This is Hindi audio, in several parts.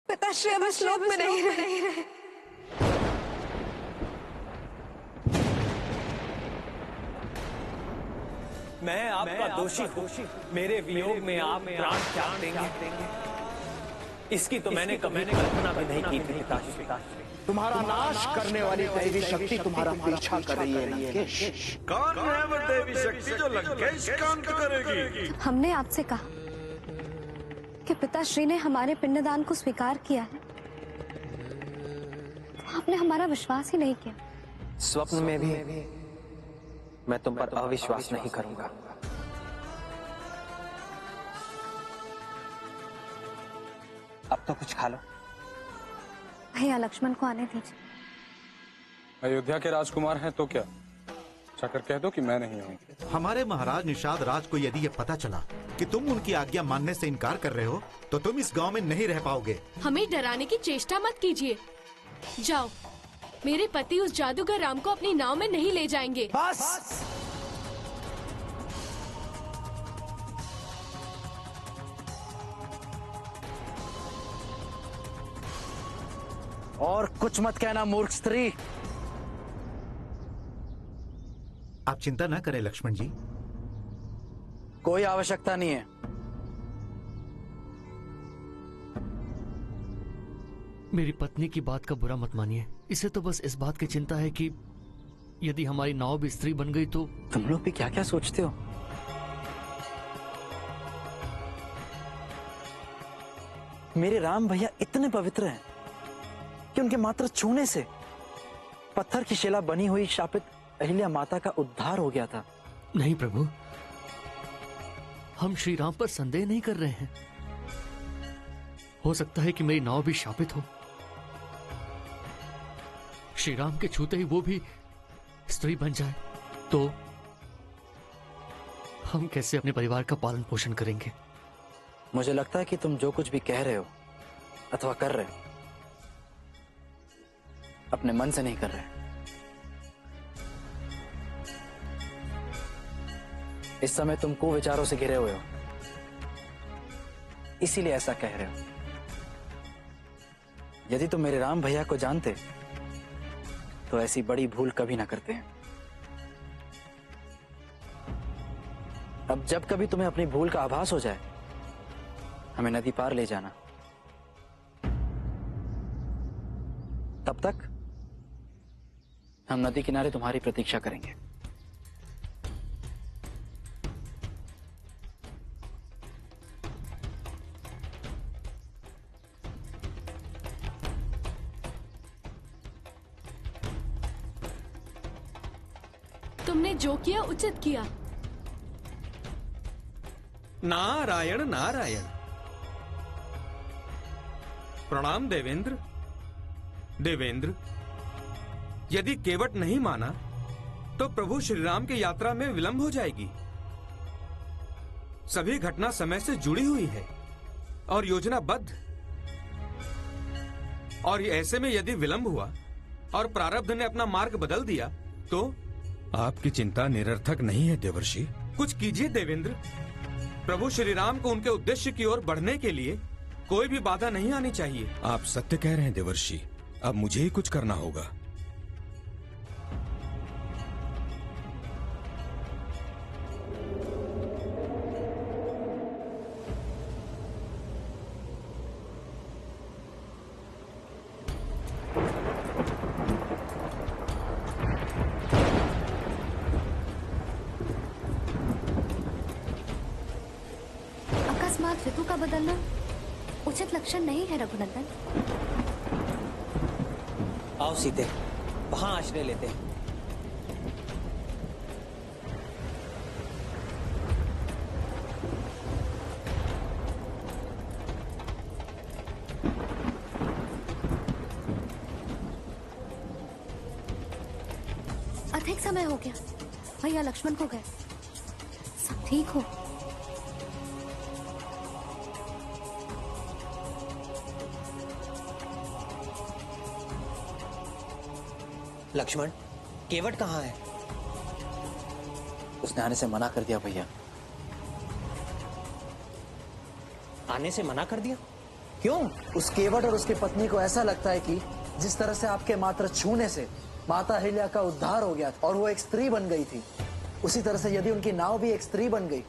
पिताश्री अब इस लोक में नहीं रहे। मैं आपका दोषी हूँ। मेरे वियोग में आप प्राण त्याग देंगे, इसकी तो मैंने कभी कल्पना भी नहीं की थी पिताश्री। तुम्हारा नाश करने वाली दैवी शक्ति तुम्हारा पीछा कर रही है लंकेश। कौन है वो देवी शक्ति जो लंकेश का अंत करेगी? हमने आपसे कहा कि पिताश्री ने हमारे पिंडदान को स्वीकार किया है, तो आपने हमारा विश्वास ही नहीं किया। स्वप्न में भी मैं तुम पर अविश्वास नहीं करूंगा। अब तो कुछ खा लो। भैया लक्ष्मण को आने दीजिए। अयोध्या के राजकुमार हैं तो क्या? जाकर कह दो कि मैं नहीं हूँ। हमारे महाराज निषाद राज को यदि ये पता चला कि तुम उनकी आज्ञा मानने से इनकार कर रहे हो तो तुम इस गांव में नहीं रह पाओगे। हमें डराने की चेष्टा मत कीजिए। जाओ, मेरे पति उस जादूगर राम को अपनी नाव में नहीं ले जाएंगे। बस। और कुछ मत कहना मूर्ख स्त्री। आप चिंता न करें लक्ष्मण जी, कोई आवश्यकता नहीं है। मेरी पत्नी की बात का बुरा मत मानिए। इसे तो बस इस बात की चिंता है कि यदि हमारी नाव भी स्त्री बन गई तो। तुम लोग भी क्या क्या सोचते हो? मेरे राम भैया इतने पवित्र हैं कि उनके मात्र छूने से पत्थर की शिला बनी हुई शापित अहिल्या माता का उद्धार हो गया था। नहीं प्रभु, हम श्री राम पर संदेह नहीं कर रहे हैं। हो सकता है कि मेरी नाव भी शापित हो। श्री राम के छूते ही वो भी स्त्री बन जाए तो हम कैसे अपने परिवार का पालन पोषण करेंगे? मुझे लगता है कि तुम जो कुछ भी कह रहे हो अथवा कर रहे हो अपने मन से नहीं कर रहे। इस समय तुम कुविचारों से घिरे हुए हो, इसीलिए ऐसा कह रहे हो। यदि तुम मेरे राम भैया को जानते तो ऐसी बड़ी भूल कभी ना करते हैं। अब जब कभी तुम्हें अपनी भूल का आभास हो जाए, हमें नदी पार ले जाना। तब तक हम नदी किनारे तुम्हारी प्रतीक्षा करेंगे। तुमने जो किया उचित किया। नारायण नारायण। प्रणाम देवेंद्र। देवेंद्र, यदि केवट नहीं माना तो प्रभु श्री राम की यात्रा में विलंब हो जाएगी। सभी घटना समय से जुड़ी हुई है और योजनाबद्ध। और ऐसे में यदि विलंब हुआ और प्रारब्ध ने अपना मार्ग बदल दिया तो आपकी चिंता निरर्थक नहीं है देवर्षि। कुछ कीजिए देवेंद्र। प्रभु श्री राम को उनके उद्देश्य की ओर बढ़ने के लिए कोई भी बाधा नहीं आनी चाहिए। आप सत्य कह रहे हैं देवर्षि। अब मुझे ही कुछ करना होगा। अकस्मात ऋतु का बदलना उचित लक्षण नहीं है रघुनंदन। आओ सीते, वहां आश्रय लेते हैं। अधिक समय हो गया, भैया लक्ष्मण को गए। सब ठीक हो? लक्ष्मण, केवट कहाँ है? उसने आने से मना कर दिया भैया। आने से मना कर दिया? क्यों? उस केवट और उसकी पत्नी को ऐसा लगता है कि जिस तरह से आपके मात्र छूने से माता अहिल्या का उद्धार हो गया और वो एक स्त्री बन गई थी, उसी तरह से यदि उनकी नाव भी एक स्त्री बन गई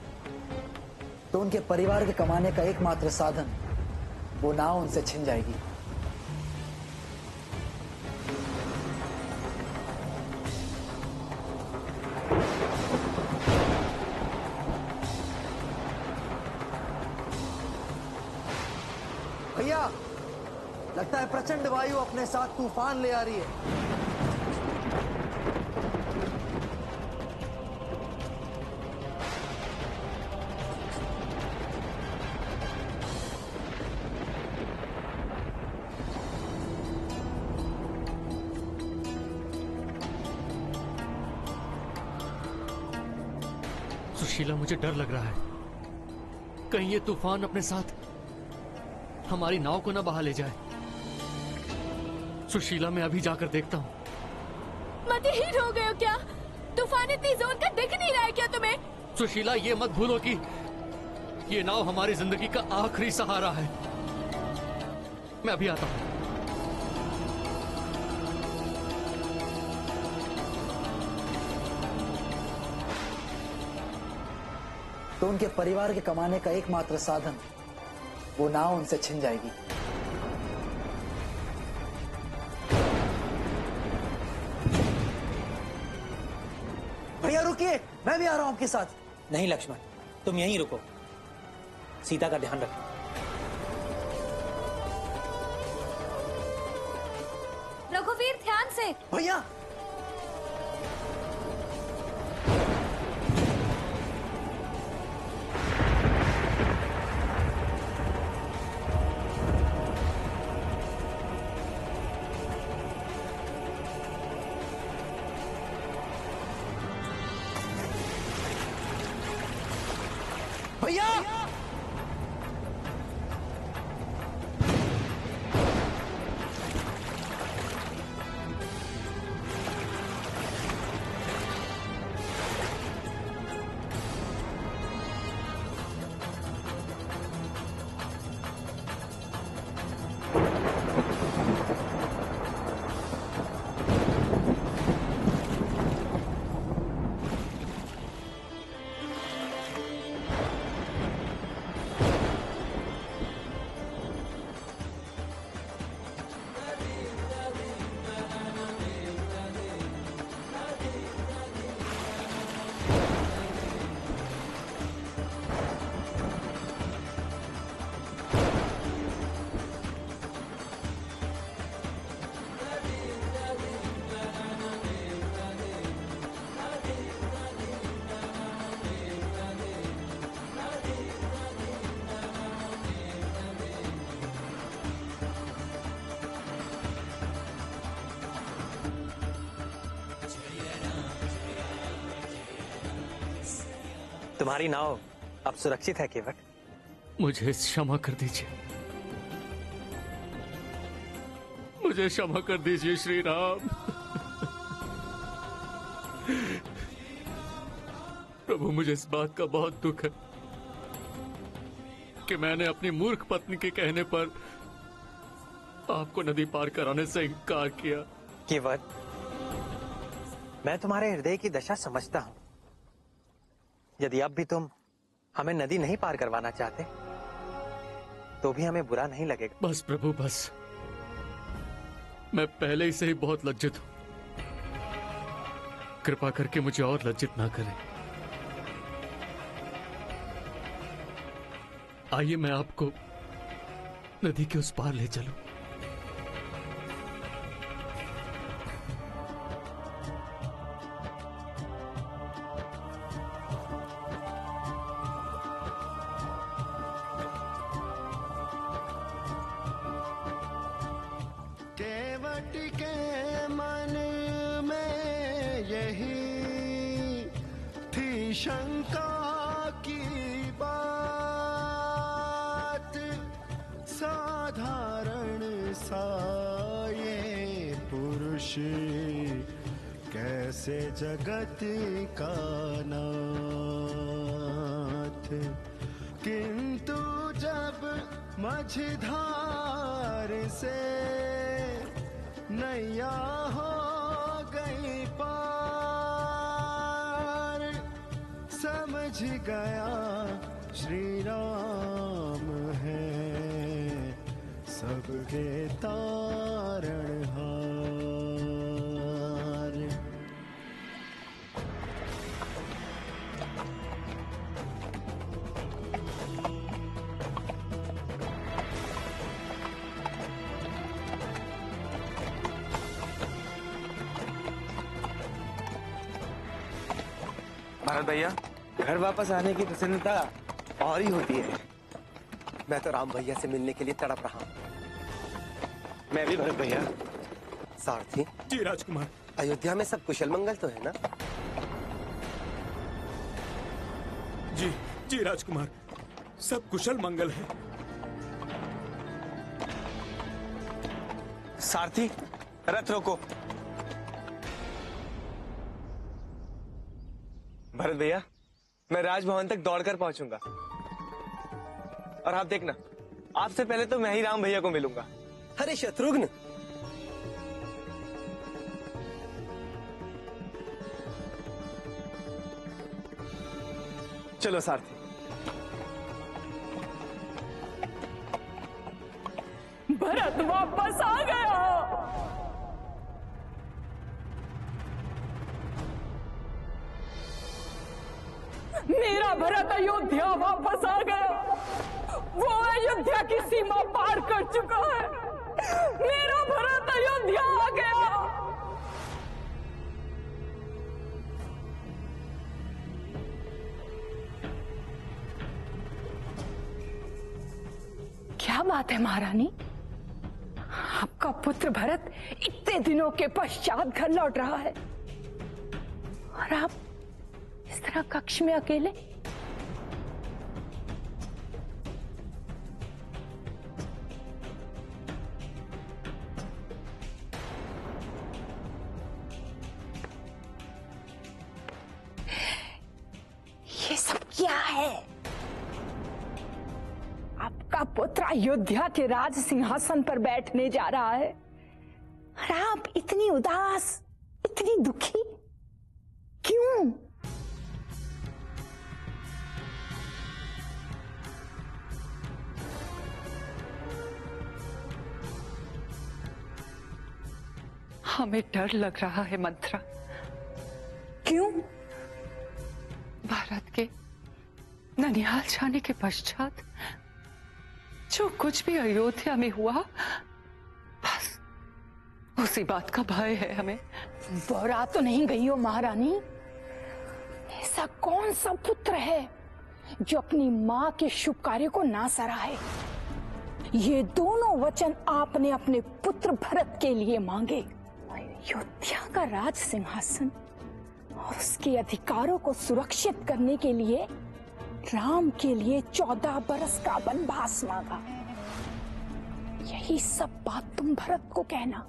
तो उनके परिवार के कमाने का एकमात्र साधन वो नाव उनसे छिन जाएगी। भैया, लगता है प्रचंड वायु अपने साथ तूफान ले आ रही है। सुशीला, मुझे डर लग रहा है, कहीं ये तूफान अपने साथ हमारी नाव को न बहा ले जाए। सुशीला, मैं अभी जाकर देखता हूँ। मतिहीन हो गए हो क्या? तूफान इतनी जोर का दिख नहीं रहा है क्या तुम्हें? सुशीला, ये मत भूलो कि ये नाव हमारी जिंदगी का आखिरी सहारा है। मैं अभी आता हूँ। तो उनके परिवार के कमाने का एकमात्र साधन वो नाव उनसे छिन जाएगी। भैया रुकिए, मैं भी आ रहा हूं आपके साथ। नहीं लक्ष्मण, तुम यहीं रुको, सीता का ध्यान रखो। रघुवीर, ध्यान से। भैया, भैया, तुम्हारी नाव अब सुरक्षित है केवट। मुझे क्षमा कर दीजिए, मुझे क्षमा कर दीजिए श्री राम। प्रभु, मुझे इस बात का बहुत दुख है कि मैंने अपनी मूर्ख पत्नी के कहने पर आपको नदी पार कराने से इनकार किया। केवट, मैं तुम्हारे हृदय की दशा समझता हूं। यदि अब भी तुम हमें नदी नहीं पार करवाना चाहते तो भी हमें बुरा नहीं लगेगा। बस प्रभु, बस। मैं पहले ही से ही बहुत लज्जित हूं, कृपा करके मुझे और लज्जित ना करें। आइए, मैं आपको नदी के उस पार ले चलूं। केवट के मन में यही थी शंका की बात, साधारण सा ये पुरुष कैसे जगत का नाथ। किंतु जब मझधार से नैया हो गई पार, समझ गया श्री राम है सबके तारणहार। भारत भैया, घर वापस आने की प्रसन्नता और ही होती है। मैं तो राम भैया से मिलने के लिए तड़प रहा हूँ। मैं भी भरत भैया। सारथी जी राजकुमार। अयोध्या में सब कुशल मंगल तो है ना? जी जी राजकुमार, सब कुशल मंगल है। सारथी रथ रोको। भरत भैया, मैं राजभवन तक दौड़कर पहुंचूंगा और आप देखना, आपसे पहले तो मैं ही राम भैया को मिलूंगा। अरे शत्रुघ्न, चलो सारथी। भरत वापस आ गया। मेरा भरत अयोध्या वापस आ गया। वो अयोध्या की सीमा पार कर चुका है। मेरा भरत अयोध्या आ गया। क्या बात है महारानी, आपका पुत्र भरत इतने दिनों के पश्चात घर लौट रहा है और आप इस तरह कक्ष में अकेले? ये सब क्या है? आपका पुत्र अयोध्या के राज सिंहासन पर बैठने जा रहा है और आप इतनी उदास, इतनी दुखी क्यों? हमें डर लग रहा है मंत्रा। क्यों? भारत के ननिहाल जाने के पश्चात जो कुछ भी अयोध्या में हुआ, बस उसी बात का भय है हमें। बौरा तो नहीं गई हो महारानी? ऐसा कौन सा पुत्र है जो अपनी माँ के शुभ कार्य को ना सराहे? ये दोनों वचन आपने अपने पुत्र भरत के लिए मांगे। अयोध्या का राज सिंहासन और उसके अधिकारों को सुरक्षित करने के लिए राम के लिए 14 बरस का वनवास मांगा। यही सब बात तुम भरत को कहना।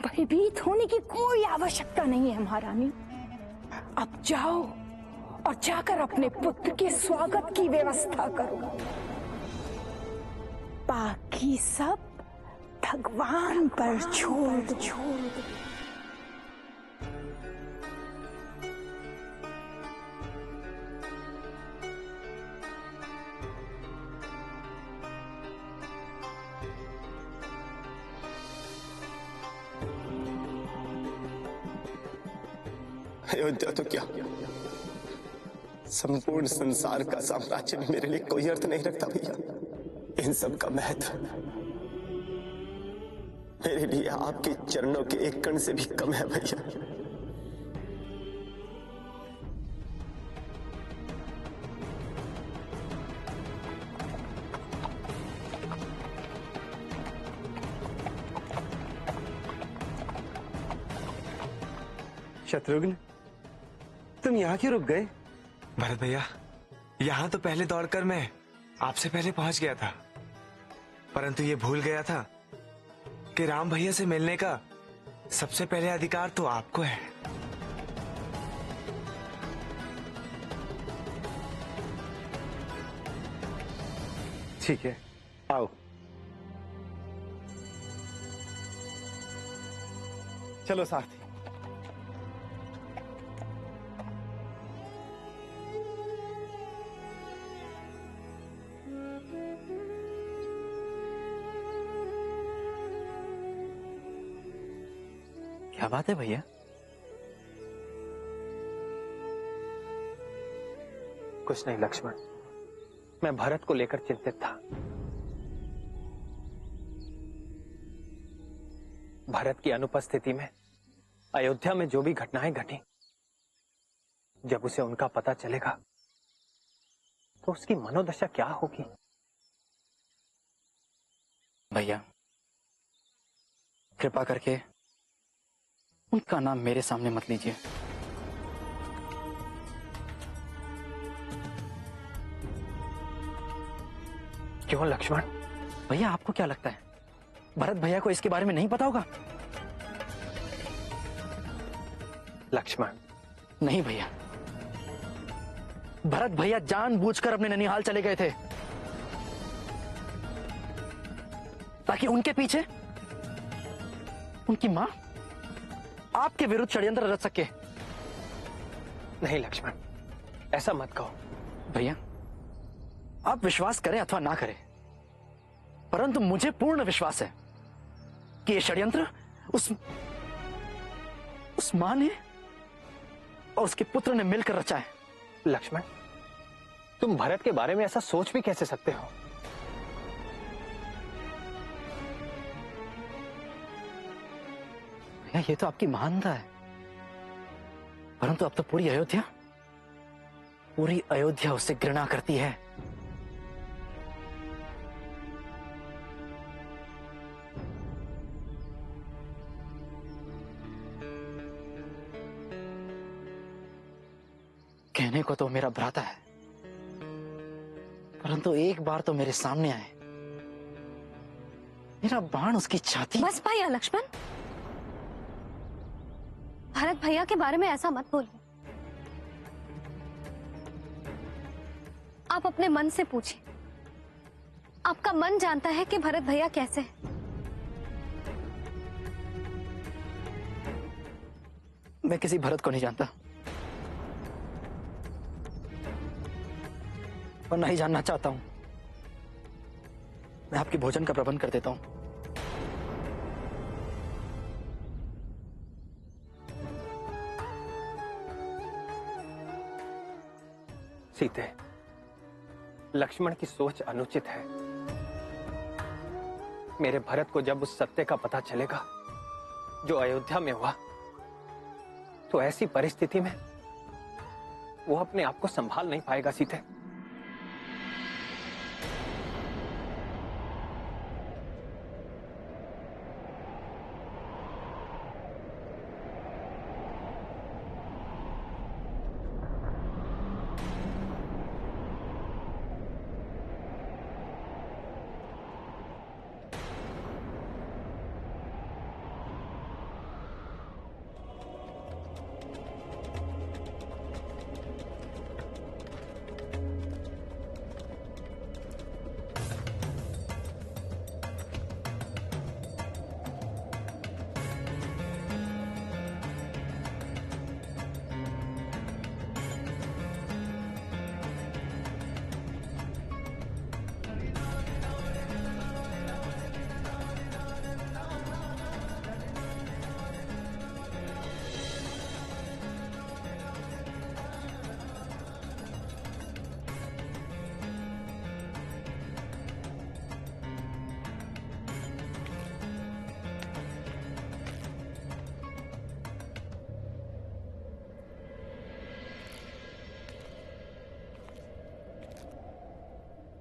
भयभीत होने की कोई आवश्यकता नहीं है महारानी। अब जाओ और जाकर अपने पुत्र के स्वागत की व्यवस्था करो। बाकी सब भगवान पर छोड़ दो। अयोध्या तो क्या, संपूर्ण संसार का साम्राज्य में मेरे लिए कोई अर्थ नहीं रखता भैया। इन सब का महत्व मेरे लिए आपके चरणों के एक कण से भी कम है भैया। शत्रुघ्न, तुम यहाँ क्यों रुक गए? भरत भैया, यहाँ तो पहले दौड़कर मैं आपसे पहले पहुंच गया था, परंतु ये भूल गया था कि राम भैया से मिलने का सबसे पहले अधिकार तो आपको है। ठीक है, आओ। चलो साथ। क्या बात है भैया? कुछ नहीं लक्ष्मण, मैं भरत को लेकर चिंतित था। भरत की अनुपस्थिति में अयोध्या में जो भी घटनाएं घटी, जब उसे उनका पता चलेगा तो उसकी मनोदशा क्या होगी? भैया, कृपा करके उनका नाम मेरे सामने मत लीजिए। क्यों लक्ष्मण? भैया, आपको क्या लगता है भरत भैया को इसके बारे में नहीं पता होगा? लक्ष्मण, नहीं भैया, भरत भैया जानबूझकर अपने ननिहाल चले गए थे ताकि उनके पीछे उनकी मां आपके विरुद्ध षड्यंत्र रच सके। नहीं लक्ष्मण, ऐसा मत कहो। भैया, आप विश्वास करें अथवा ना करें, परंतु मुझे पूर्ण विश्वास है कि यह षड्यंत्र उस मां ने और उसके पुत्र ने मिलकर रचा है। लक्ष्मण, तुम भरत के बारे में ऐसा सोच भी कैसे सकते हो? भैया, ये तो आपकी महानता है, परंतु अब तो पूरी अयोध्या उससे घृणा करती है। कहने को तो मेरा भ्राता है, परंतु एक बार तो मेरे सामने आए, मेरा बाण उसकी छाती। बस भैया लक्ष्मण, भरत भैया के बारे में ऐसा मत बोलिए। आप अपने मन से पूछिए, आपका मन जानता है कि भरत भैया कैसे हैं। मैं किसी भरत को नहीं जानता और नहीं जानना चाहता हूं। मैं आपके भोजन का प्रबंध कर देता हूं। सीते, लक्ष्मण की सोच अनुचित है। मेरे भरत को जब उस सत्य का पता चलेगा जो अयोध्या में हुआ, तो ऐसी परिस्थिति में वो अपने आप को संभाल नहीं पाएगा। सीते,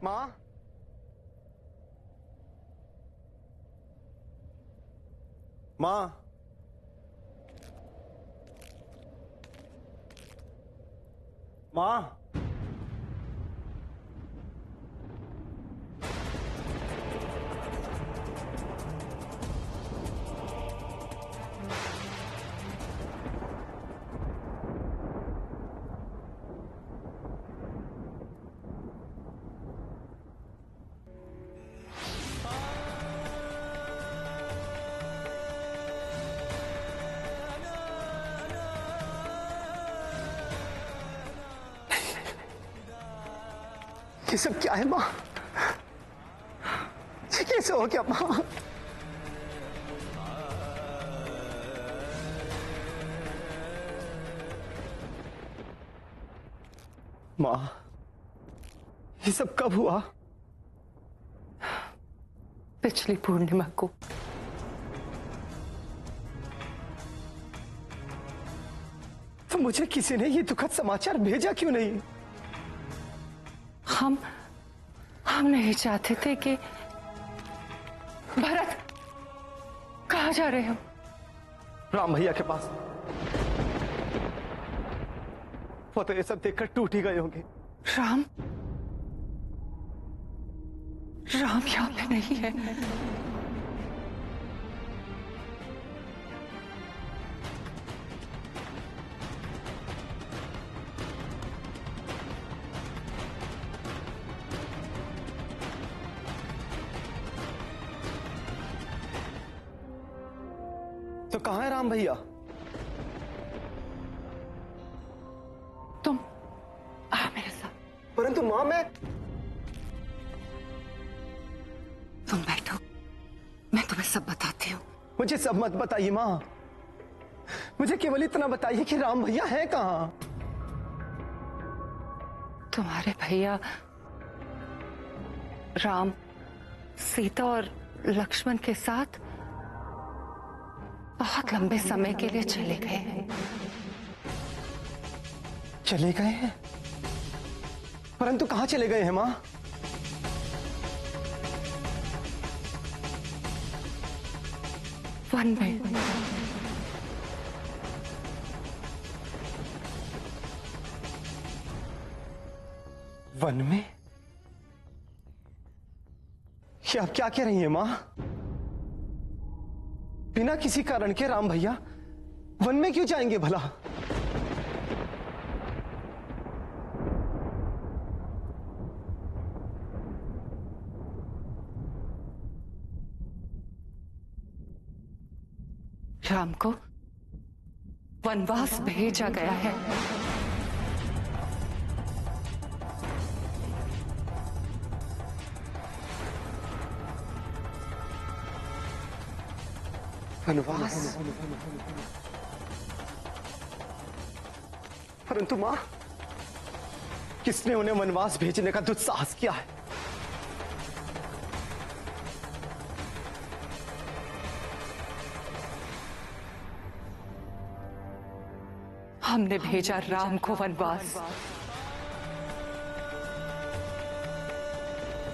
मां, मां, मां, ये सब क्या है माँ? ये कैसे हो गया माँ? माँ, ये सब कब हुआ? पिछली पूर्णिमा को। तो मुझे किसी ने ये दुखद समाचार भेजा क्यों नहीं? हम नहीं चाहते थे कि भरत, कहाँ जा रहे हो? राम भैया के पास। वो तो ये सब देखकर टूट ही गए होंगे। राम यहाँ पे नहीं है। तो कहाँ है राम भैया? तुम आ मेरे साथ। परंतु माँ, मैं तुम बैठो, मैं तुम्हें सब बताती हूँ। मुझे सब मत बताइए माँ, मुझे केवल इतना बताइए कि राम भैया है कहाँ? तुम्हारे भैया राम, सीता और लक्ष्मण के साथ बहुत लंबे समय के लिए चले गए हैं। चले गए हैं? परंतु कहाँ चले गए हैं माँ? वन में। वन में? ये आप क्या कह रही हैं माँ? बिना किसी कारण के राम भैया वन में क्यों जाएंगे भला? राम को वनवास भेजा गया है। वनवास? परंतु मां, किसने उन्हें वनवास भेजने का दुस्साहस किया है? हमने भेजा राम को वनवास।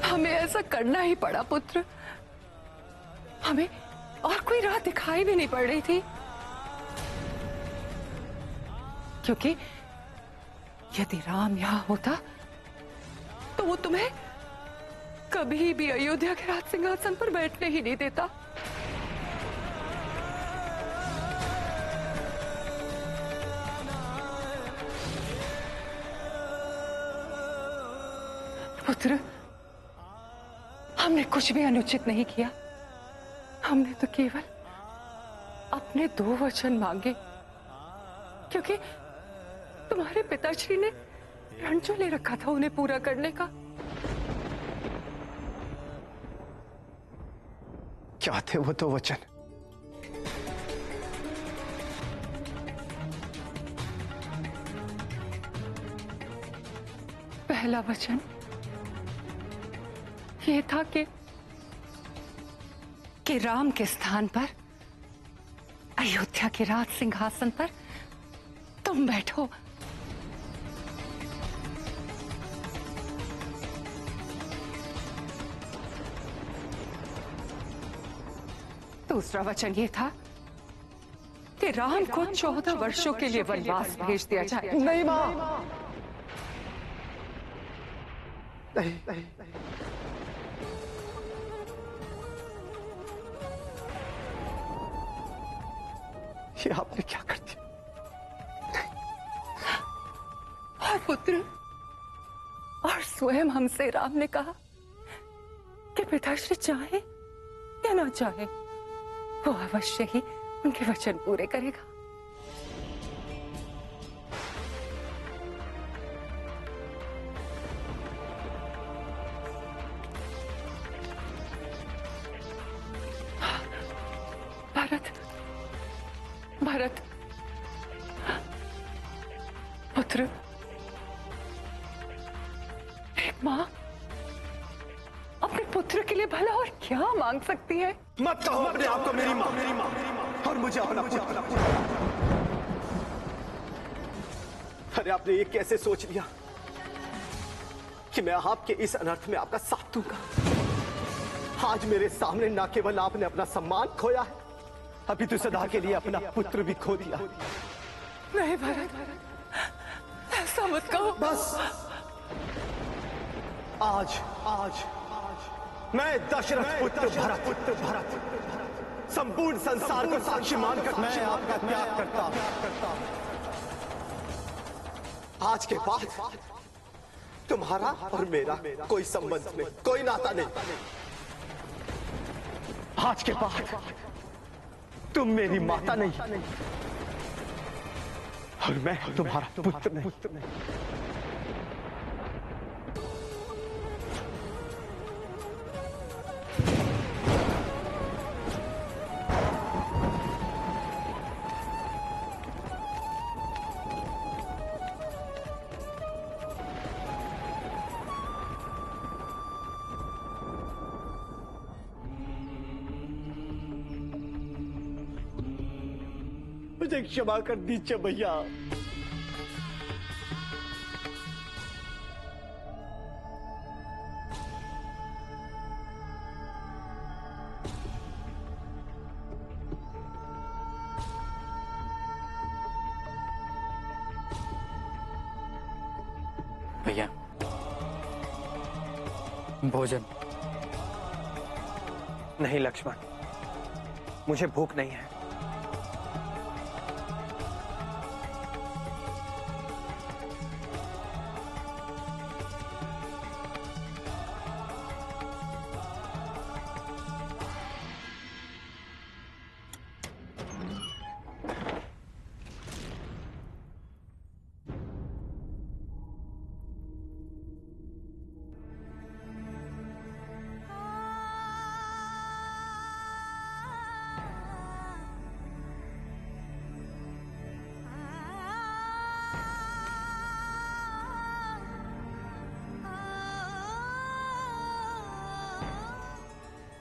हमें ऐसा करना ही पड़ा पुत्र। हमें और कोई राह दिखाई भी नहीं पड़ रही थी, क्योंकि यदि राम यहां होता तो वो तुम्हें कभी भी अयोध्या के राज सिंहासन पर बैठने ही नहीं देता। पुत्र, हमने कुछ भी अनुचित नहीं किया। हमने तो केवल अपने 2 वचन मांगे, क्योंकि तुम्हारे पिताश्री ने रण जो ले रखा था उन्हें पूरा करने का। क्या थे वो 2 वचन? पहला वचन ये था कि राम के स्थान पर, अयोध्या के राज सिंहासन पर तुम बैठो। दूसरा वचन ये था कि राम को 14 वर्षों के लिए वनवास भेज दिया जाए। नहीं मां, नहीं, नहीं। ये आपने क्या कर दिया? और पुत्र, और स्वयं हमसे राम ने कहा कि पिताश्री चाहे या ना चाहे, वो अवश्य ही उनके वचन पूरे करेगा। भरत, भरत, पुत्र, एक माँ अपने पुत्र के लिए भला और क्या मांग सकती है? मत कहो अपने आप को मेरी माँ, और मुझे अपना पुत्र। अरे आपने ये कैसे सोच लिया कि मैं आपके इस अनर्थ में आपका साथ दूंगा? आज मेरे सामने ना केवल आपने अपना सम्मान खोया है, अभी तो सदा के लिए अपना पुत्र भी खो दिया। नहीं भरत, ऐसा मत कहो। बस आज मैं दशरथ पुत्र भरत संपूर्ण संसार को साक्षी मानकर मैं आपका त्याग करता हूं। आज के बाद तुम्हारा और मेरा कोई संबंध नहीं, कोई नाता नहीं। आज के बाद तुम मेरी माता नहीं और मैं तुम्हारा पुत्र नहीं। मुझे क्षमा कर दीजिए भैया। भैया, भोजन। नहीं लक्ष्मण, मुझे भूख नहीं है।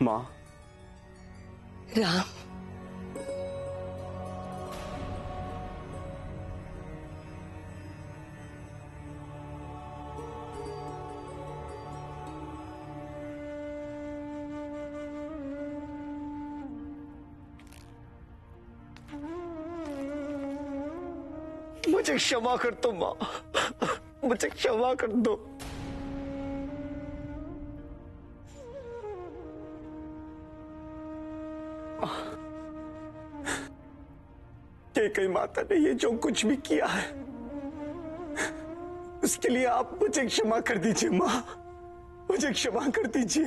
माँ, राम, मुझे क्षमा कर दो माँ, मुझे क्षमा कर दो। कई माता ने ये जो कुछ भी किया है उसके लिए आप मुझे क्षमा कर दीजिए माँ, मुझे क्षमा कर दीजिए।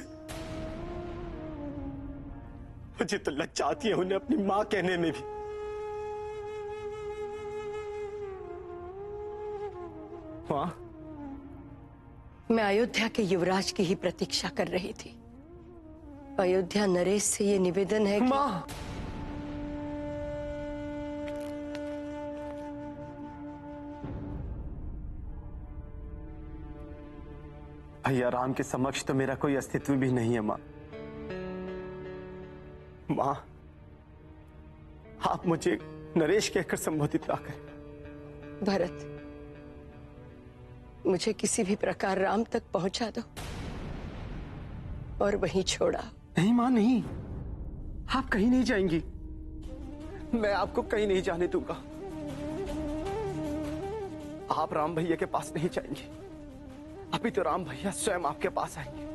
मुझे तो लज्जा आती है उन्हें अपनी माँ कहने में भी। माँ, मैं अयोध्या के युवराज की ही प्रतीक्षा कर रही थी। अयोध्या नरेश से ये निवेदन है कि माँ, भैया राम के समक्ष तो मेरा कोई अस्तित्व भी नहीं है माँ। माँ, आप मुझे नरेश कहकर संबोधित ना करें। भरत, मुझे किसी भी प्रकार राम तक पहुंचा दो और वहीं छोड़ा। नहीं माँ, नहीं, आप कहीं नहीं जाएंगी। मैं आपको कहीं नहीं जाने दूंगा। आप राम भैया के पास नहीं जाएंगे, अभी तो राम भैया स्वयं आपके पास आएंगे।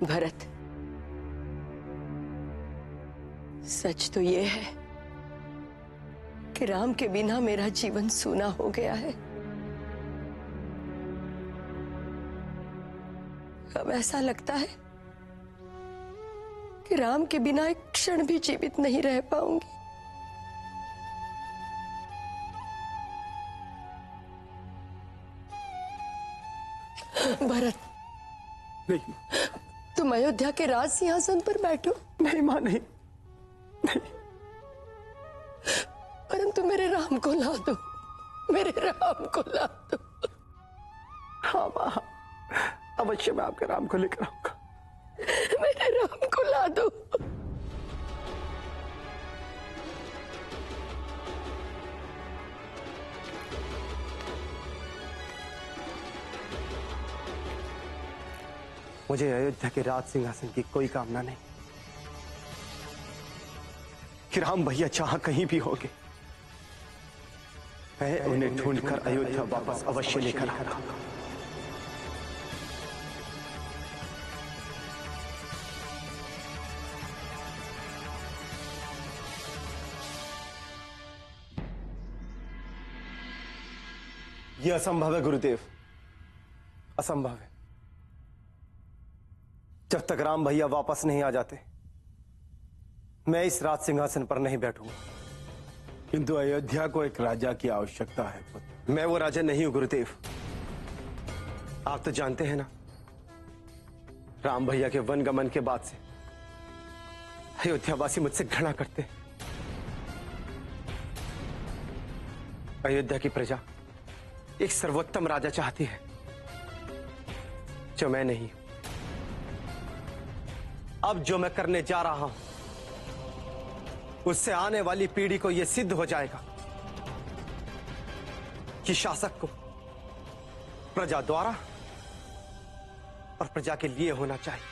भरत, सच तो ये है कि राम के बिना मेरा जीवन सूना हो गया है। अब ऐसा लगता है कि राम के बिना एक क्षण भी जीवित नहीं रह पाऊंगी। भरत, नहीं, तुम अयोध्या के राज सिंहासन पर बैठो। नहीं मां, नहीं नहीं। परंतु मेरे राम को ला दो, मेरे राम को ला दो। हाँ मां, अवश्य मैं आपके राम को लेकर आऊंगा। मेरे राम को ला दो। मुझे अयोध्या के राज सिंहासन की कोई कामना नहीं। कि राम भैया जहां कहीं भी होंगे, मैं उन्हें ढूंढकर अयोध्या वापस अवश्य लेकर आऊंगा। यह असंभव है गुरुदेव, असंभव है। जब तक राम भैया वापस नहीं आ जाते, मैं इस राज सिंहासन पर नहीं बैठूंगा। किंतु अयोध्या को एक राजा की आवश्यकता है पुत्र। मैं वो राजा नहीं हूं गुरुदेव। आप तो जानते हैं ना, राम भैया के वनगमन के बाद से अयोध्यावासी मुझसे घृणा करते हैं। अयोध्या की प्रजा एक सर्वोत्तम राजा चाहती है, जो मैं नहीं हूं। अब जो मैं करने जा रहा हूं, उससे आने वाली पीढ़ी को यह सिद्ध हो जाएगा कि शासक को प्रजा द्वारा और प्रजा के लिए होना चाहिए।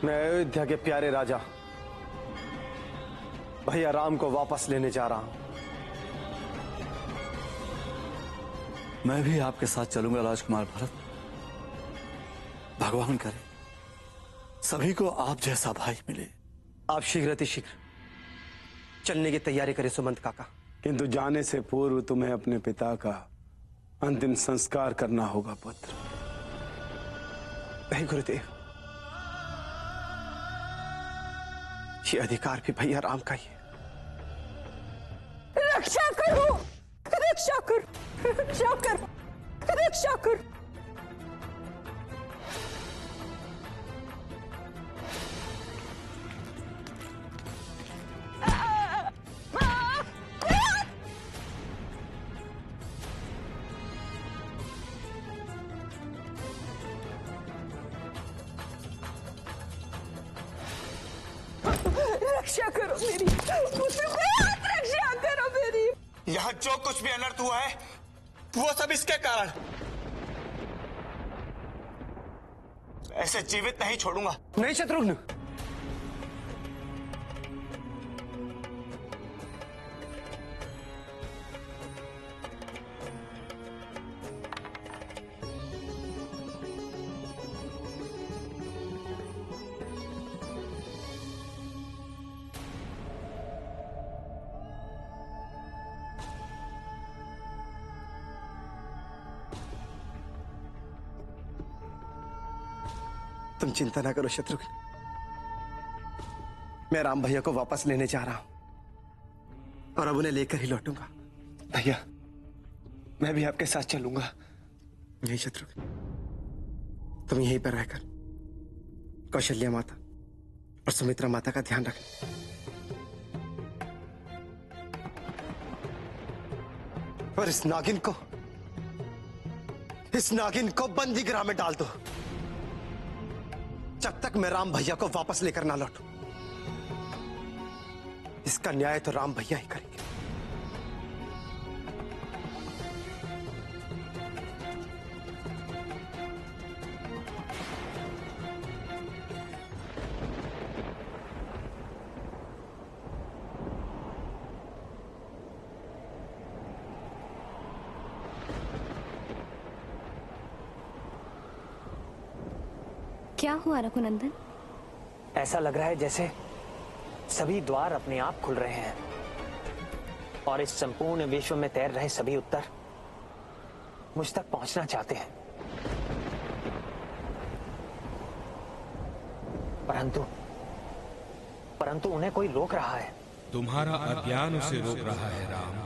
मैं अयोध्या के प्यारे राजा भैया राम को वापस लेने जा रहा हूं। मैं भी आपके साथ चलूंगा राजकुमार भरत। भगवान करे सभी को आप जैसा भाई मिले। आप शीघ्र चलने की तैयारी करें सुमंत काका। किंतु जाने से पूर्व तुम्हें अपने पिता का अंतिम संस्कार करना होगा पुत्र। नहीं गुरुदेव, ये अधिकार भी भैया राम का ही है। रक्षा करो, रक्षा करो, रक्षा करो, रक्षा करो। रक्षा करो मेरी, रक्षा करो मेरी। यहां जो कुछ भी अनर्थ हुआ है वो सब इसके कारण। ऐसे जीवित नहीं छोड़ूंगा। नहीं शत्रुघ्न, तुम चिंता ना करो शत्रुघ्न। मैं राम भैया को वापस लेने जा रहा हूं और अब उन्हें लेकर ही लौटूंगा। भैया, मैं भी आपके साथ चलूंगा। नहीं शत्रुघ्न, तुम यहीं पर रहकर कौशल्या माता और सुमित्रा माता का ध्यान रखना। और इस नागिन को बंदी गृह में डाल दो, जब तक मैं राम भैया को वापस लेकर ना लौटूं। इसका न्याय तो राम भैया ही करेंगे। क्या हुआ रघुनंदन? ऐसा लग रहा है जैसे सभी द्वार अपने आप खुल रहे हैं और इस संपूर्ण विश्व में तैर रहे सभी उत्तर मुझ तक पहुंचना चाहते हैं। परंतु उन्हें कोई रोक रहा है। तुम्हारा अज्ञान उसे रोक रहा है राम।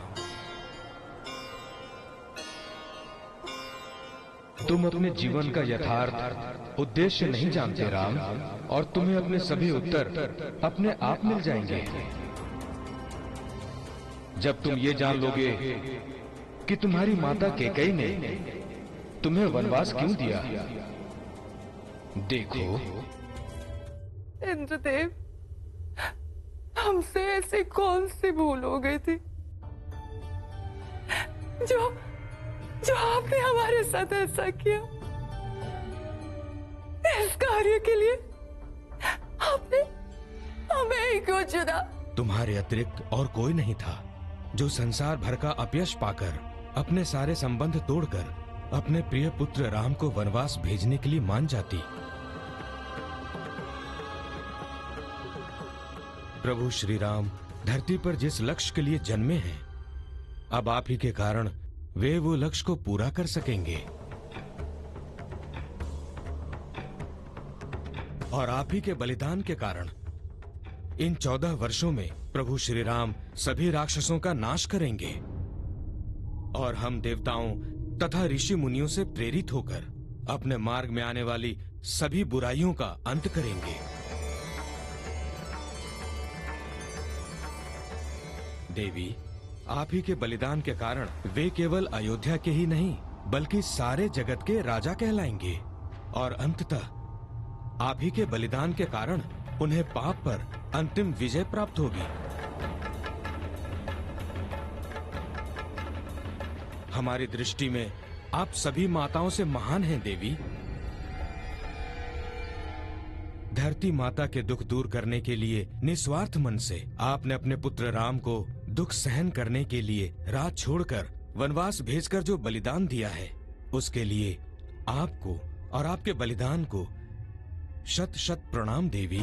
तुम अपने जीवन का यथार्थ उद्देश्य नहीं जानते राम, और तुम्हें अपने सभी उत्तर अपने आप मिल जाएंगे। जब तुम ये जान लोगे कि तुम्हारी माता कैकेयी ने तुम्हें वनवास क्यों दिया। देखो इंद्रदेव, हमसे ऐसी कौन सी भूल हो गई थी जो आपने हमारे साथ ऐसा किया। इस कार्य के लिए आपने हमें ही क्यों चुना? तुम्हारे अतिरिक्त और कोई नहीं था जो संसार भर का अपयश पाकर, अपने सारे संबंध तोड़कर अपने प्रिय पुत्र राम को वनवास भेजने के लिए मान जाती। प्रभु श्री राम धरती पर जिस लक्ष्य के लिए जन्मे हैं, अब आप ही के कारण वे वो लक्ष्य को पूरा कर सकेंगे। और आप ही के बलिदान के कारण इन 14 वर्षों में प्रभु श्री राम सभी राक्षसों का नाश करेंगे, और हम देवताओं तथा ऋषि मुनियों से प्रेरित होकर अपने मार्ग में आने वाली सभी बुराइयों का अंत करेंगे। देवी, आप ही के बलिदान के कारण वे केवल अयोध्या के ही नहीं बल्कि सारे जगत के राजा कहलाएंगे, और अंततः आप ही के बलिदान के कारण उन्हें पाप पर अंतिम विजय प्राप्त होगी। हमारी दृष्टि में आप सभी माताओं से महान हैं देवी। धरती माता के दुख दूर करने के लिए निस्वार्थ मन से आपने अपने पुत्र राम को दुख सहन करने के लिए राज छोड़कर वनवास भेजकर जो बलिदान दिया है, उसके लिए आपको और आपके बलिदान को शत शत प्रणाम देवी।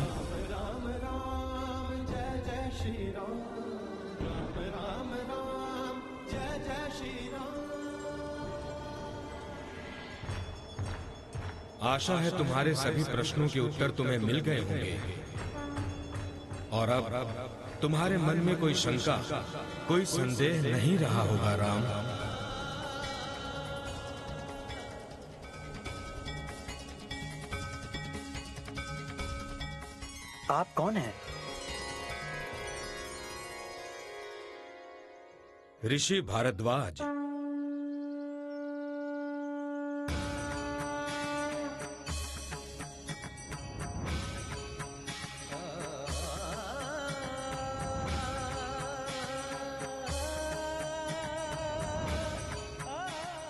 आशा है तुम्हारे सभी प्रश्नों के उत्तर तुम्हें मिल गए होंगे, और अब तुम्हारे मन में कोई शंका, कोई संदेह नहीं रहा होगा राम। आप कौन हैं? ऋषि भारद्वाज।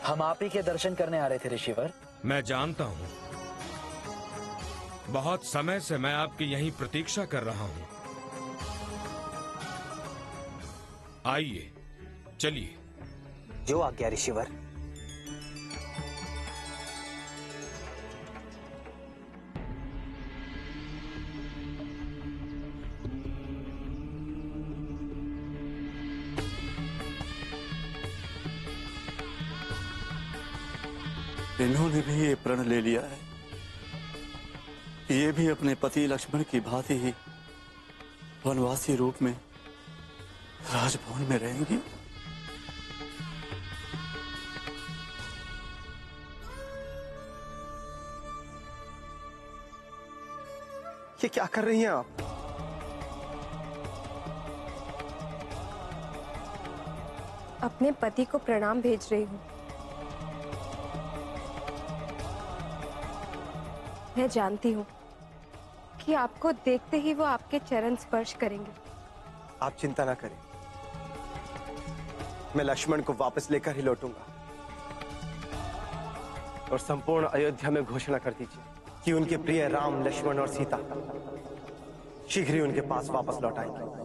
हम आप ही के दर्शन करने आ रहे थे ऋषिवर। मैं जानता हूँ, बहुत समय से मैं आपकी यहीं प्रतीक्षा कर रहा हूँ। आइए, चलिए। जो आज्ञा ऋषिवर। इन्होंने भी ये प्रण ले लिया है, ये भी अपने पति लक्ष्मण की भांति ही वनवासी रूप में राजभवन में रहेंगी। ये क्या कर रही हैं आप? अपने पति को प्रणाम भेज रही हूँ। मैं जानती हूँ कि आपको देखते ही वो आपके चरण स्पर्श करेंगे। आप चिंता ना करें, मैं लक्ष्मण को वापस लेकर ही लौटूंगा, और संपूर्ण अयोध्या में घोषणा कर दीजिए कि उनके प्रिय राम, लक्ष्मण और सीता शीघ्र ही उनके पास वापस लौट आएंगे।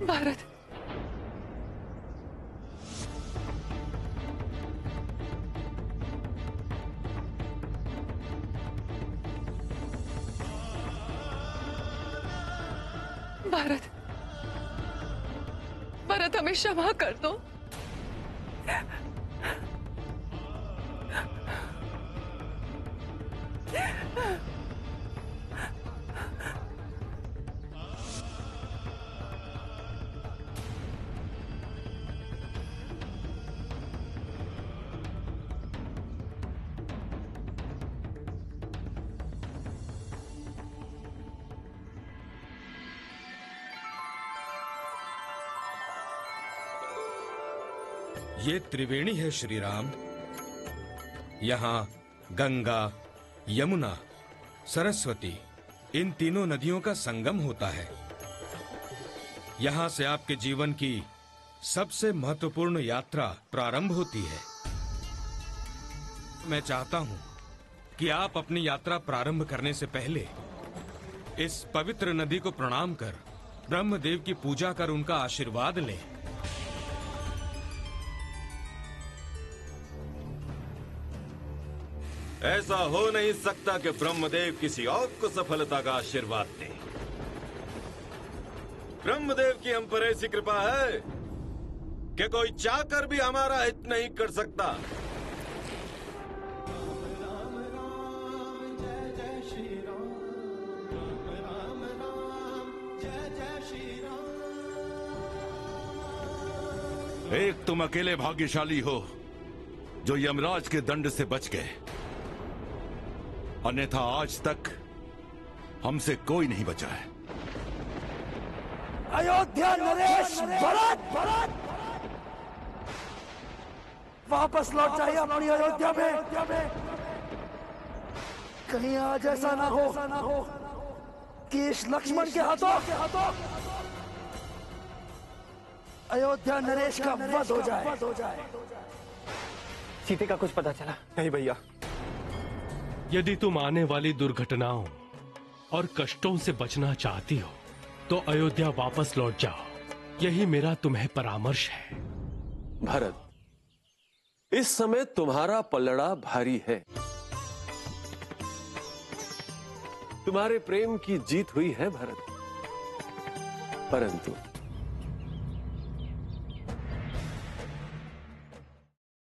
भारत, भारत, भारत, हमें क्षमा कर दो। ये त्रिवेणी है श्री राम। यहाँ गंगा, यमुना, सरस्वती इन तीनों नदियों का संगम होता है। यहाँ से आपके जीवन की सबसे महत्वपूर्ण यात्रा प्रारंभ होती है। मैं चाहता हूँ कि आप अपनी यात्रा प्रारंभ करने से पहले इस पवित्र नदी को प्रणाम कर ब्रह्मदेव की पूजा कर उनका आशीर्वाद लें। ऐसा हो नहीं सकता कि ब्रह्मदेव किसी और को सफलता का आशीर्वाद दे। ब्रह्मदेव की हम पर ऐसी कृपा है कि कोई चाहकर भी हमारा हित नहीं कर सकता। एक तुम अकेले भाग्यशाली हो जो यमराज के दंड से बच गए, अन्यथा आज तक हमसे कोई नहीं बचा है। अयोध्या नरेश भरत वापस लौट जाइए अपनी अयोध्या में। कहीं आज ऐसा ना हो कि इस लक्ष्मण के हाथों अयोध्या नरेश का वध हो जाए। सीते का कुछ पता चला? नहीं भैया। यदि तुम आने वाली दुर्घटनाओं और कष्टों से बचना चाहती हो तो अयोध्या वापस लौट जाओ। यही मेरा तुम्हें परामर्श है। भरत, इस समय तुम्हारा पलड़ा भारी है। तुम्हारे प्रेम की जीत हुई है भरत, परंतु